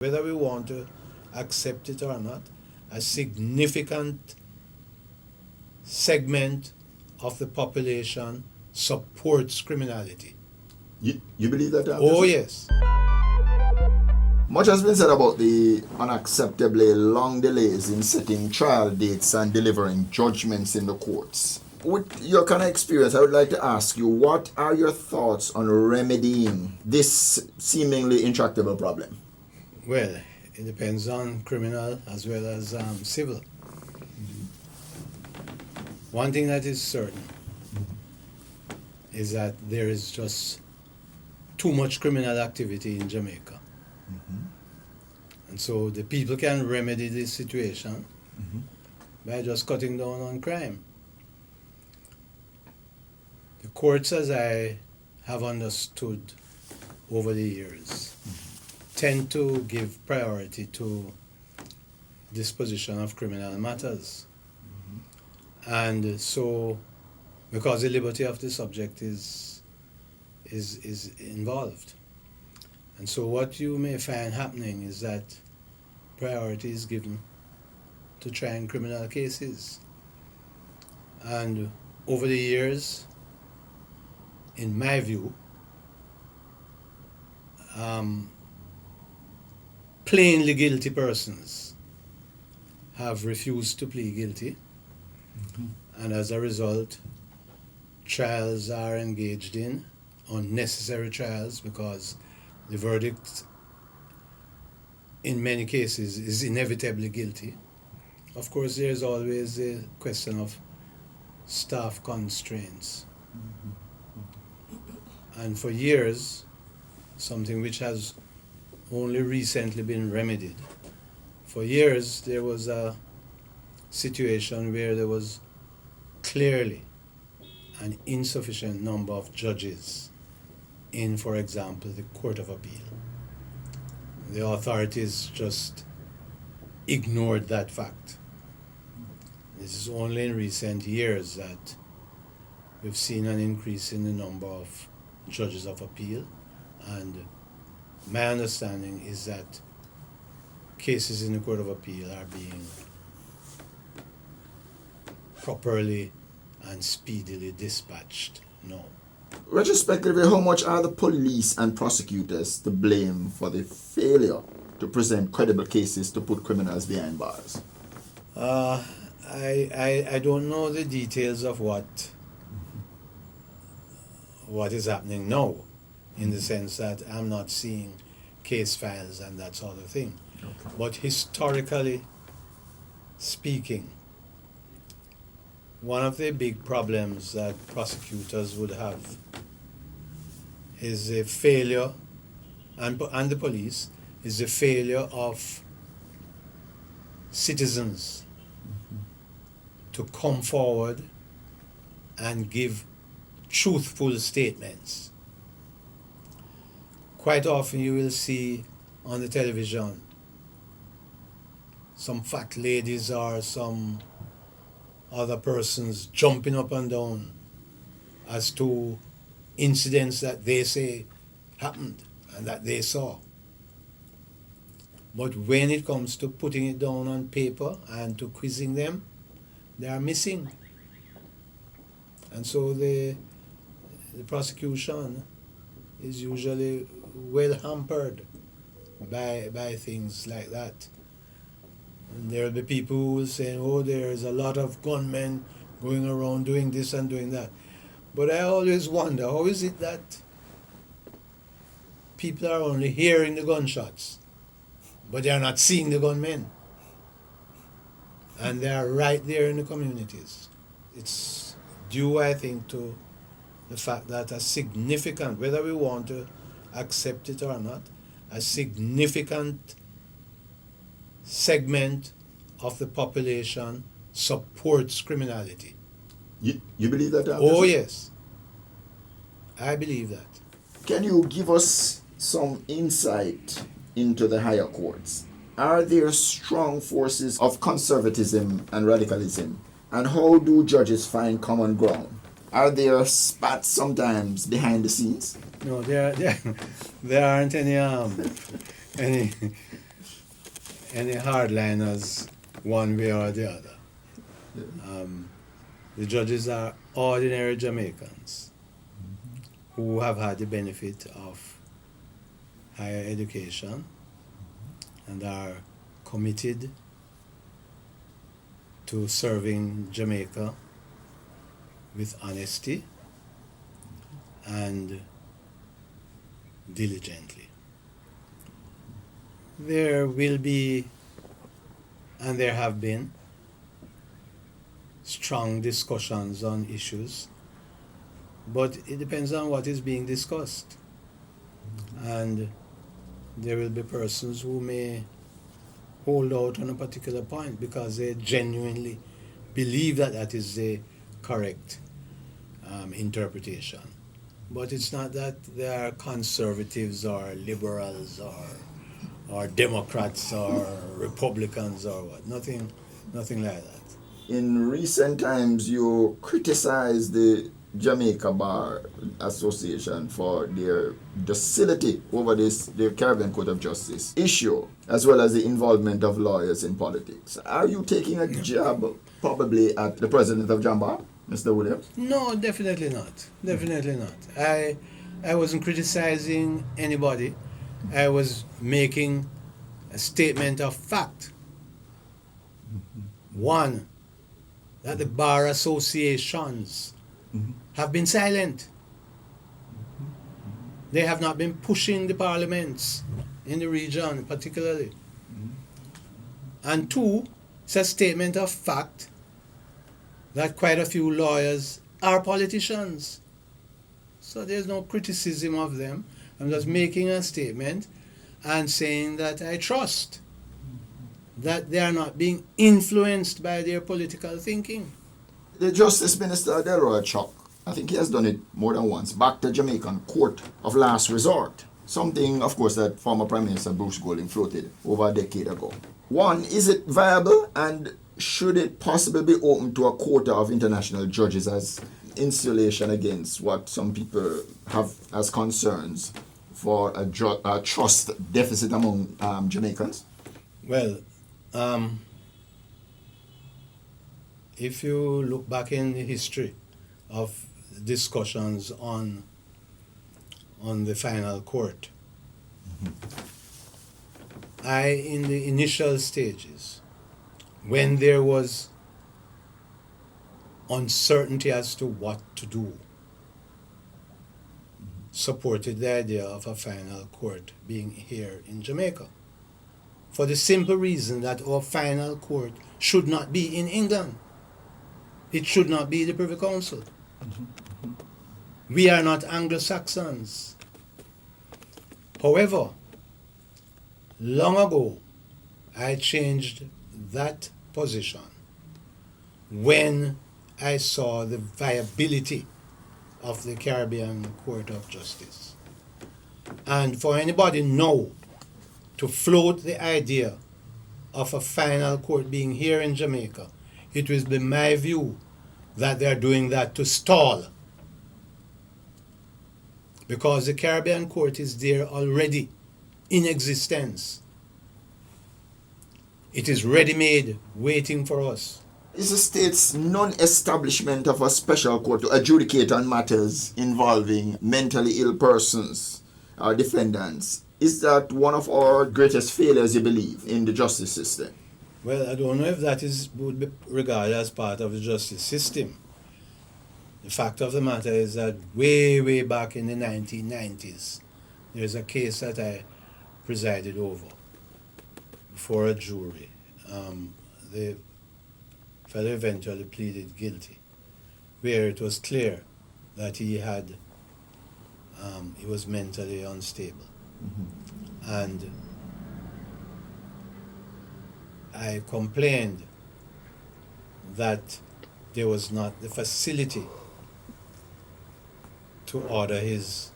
whether we want to accept it or not, a significant segment of the population supports criminality. You believe that? Oh, yes. Much has been said about the unacceptably long delays in setting trial dates and delivering judgments in the courts. With your kind of experience, I would like to ask you, what are your thoughts on remedying this seemingly intractable problem? Well, it depends on criminal as well as civil. One thing that is certain is that there is just too much criminal activity in Jamaica. And so the people can remedy this situation by just cutting down on crime. The courts, as I have understood over the years, tend to give priority to disposition of criminal matters. And so, because the liberty of the subject is involved. And so what you may find happening is that priority is given to trying criminal cases. And over the years, in my view, plainly guilty persons have refused to plead guilty, and as a result, trials are engaged in, unnecessary trials, because the verdict in many cases is inevitably guilty. Of course, there's always a question of staff constraints. And for years, something which has only recently been remedied, for years there was a situation where there was clearly an insufficient number of judges in, for example, the Court of Appeal. The authorities just ignored that fact. This is only in recent years that we've seen an increase in the number of judges of appeal, and my understanding is that cases in the Court of Appeal are being properly and speedily dispatched now. Retrospectively, how much are the police and prosecutors to blame for the failure to present credible cases to put criminals behind bars? I don't know the details of what is happening now, in the sense that I'm not seeing case files and that sort of thing. Okay. But historically speaking, one of the big problems that prosecutors would have is a failure, and the police, is a failure of citizens to come forward and give truthful statements. Quite often you will see on the television some fat ladies or some other persons jumping up and down as to incidents that they say happened and that they saw. But when it comes to putting it down on paper and to quizzing them, they are missing. And so the prosecution is usually well hampered by things like that. And there will be people who will say, oh, there's a lot of gunmen going around doing this and doing that. But I always wonder, how is it that people are only hearing the gunshots, but they are not seeing the gunmen? And they are right there in the communities. It's due, I think, to the fact that a significant, whether we want to accept it or not, a significant segment of the population supports criminality. You believe that? Oh, yes. I believe that. Can you give us some insight into the higher courts? Are there strong forces of conservatism and radicalism? And how do judges find common ground? Are there spats sometimes behind the scenes? No, there aren't any any hardliners one way or the other. The judges are ordinary Jamaicans who have had the benefit of higher education and are committed to serving Jamaica with honesty and diligently. There will be, and there have been, strong discussions on issues, but it depends on what is being discussed. And there will be persons who may hold out on a particular point because they genuinely believe that that is the correct interpretation. But it's not that they are conservatives or liberals or Democrats or Republicans or what. Nothing like that. In recent times, you criticized the Jamaica Bar Association for their docility over the Caribbean Court of Justice issue, as well as the involvement of lawyers in politics. Are you taking a jab probably at the president of Jambar, Mr. Williams? No, definitely not. Definitely not. I wasn't criticizing anybody. I was making a statement of fact. One, that the bar associations have been silent. They have not been pushing the parliaments in the region particularly. And two, it's a statement of fact that quite a few lawyers are politicians. So there's no criticism of them. I'm just making a statement and saying that I trust that they are not being influenced by their political thinking. The Justice Minister, Delroy Chuck, I think he has done it more than once, back to Jamaican court of last resort. Something, of course, that former Prime Minister Bruce Golding floated over a decade ago. One, is it viable, and should it possibly be open to a quota of international judges as insulation against what some people have as concerns for a trust deficit among Jamaicans? Well, if you look back in the history of discussions on the final court, in the initial stages, when there was uncertainty as to what to do, supported the idea of a final court being here in Jamaica, for the simple reason that our final court should not be in England. It should not be the Privy Council. We are not Anglo-Saxons. However, long ago, I changed that position when I saw the viability of the Caribbean Court of Justice. And for anybody now to float the idea of a final court being here in Jamaica, it will be my view that they are doing that to stall. Because the Caribbean Court is there already in existence. It is ready-made, waiting for us. Is the state's non-establishment of a special court to adjudicate on matters involving mentally ill persons or defendants, is that one of our greatest failures, you believe, in the justice system? Well, I don't know if that would be regarded as part of the justice system. The fact of the matter is that way back in the 1990s, there's a case that I presided over before a jury. The fellow eventually pleaded guilty, where it was clear that he was mentally unstable. And I complained that there was not the facility to order his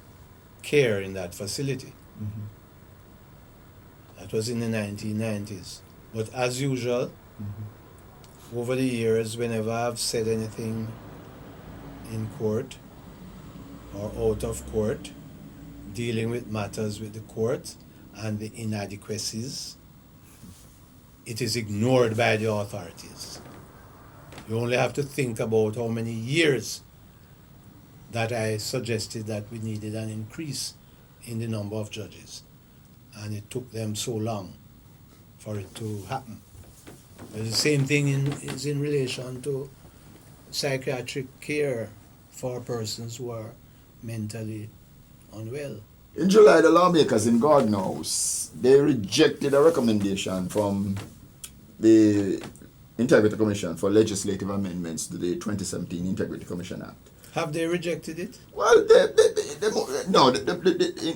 care in that facility. That was in the 1990s. But as usual, over the years, whenever I've said anything in court or out of court, dealing with matters with the court and the inadequacies it is ignored by the authorities. You only have to think about how many years that I suggested that we needed an increase in the number of judges, and it took them so long for it to happen. But the same thing is in relation to psychiatric care for persons who are mentally unwell. In July, the lawmakers in Gordon House, they rejected a recommendation from the Integrity Commission for legislative amendments to the 2017 Integrity Commission Act. Have they rejected it? Well,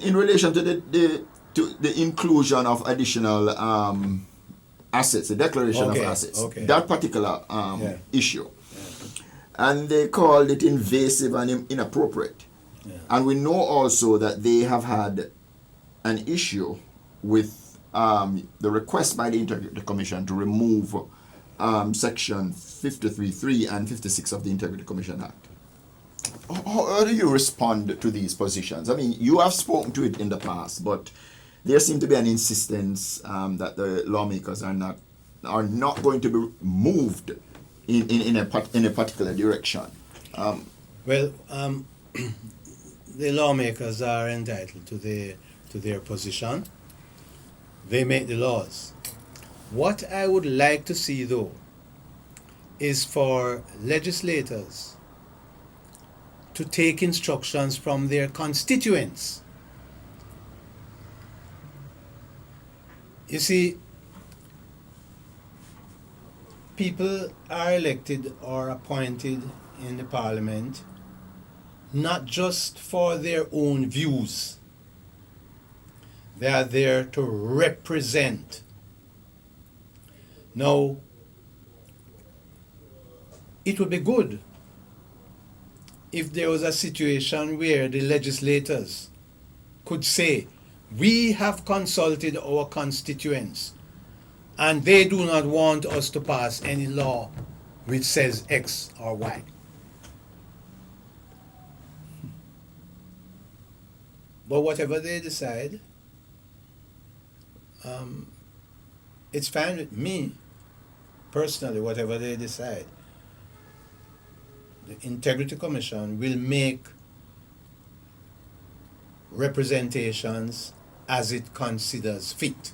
in relation to the inclusion of additional assets, the declaration of assets, that particular issue. And they called it invasive and inappropriate. Yeah. And we know also that they have had an issue with the request by the Integrity Commission to remove Section 53.3 and 56 of the Integrity Commission Act. How do you respond to these positions? I mean, you have spoken to it in the past, but there seems to be an insistence that the lawmakers are not going to be moved in a particular direction. The lawmakers are entitled to their position. They make the laws. What I would like to see, though, is for legislators to take instructions from their constituents. You see, people are elected or appointed in the parliament not just for their own views. They are there to represent. Now, it would be good if there was a situation where the legislators could say, we have consulted our constituents and they do not want us to pass any law which says X or Y. But whatever they decide, it's fine with me, personally, whatever they decide. The Integrity Commission will make representations as it considers fit.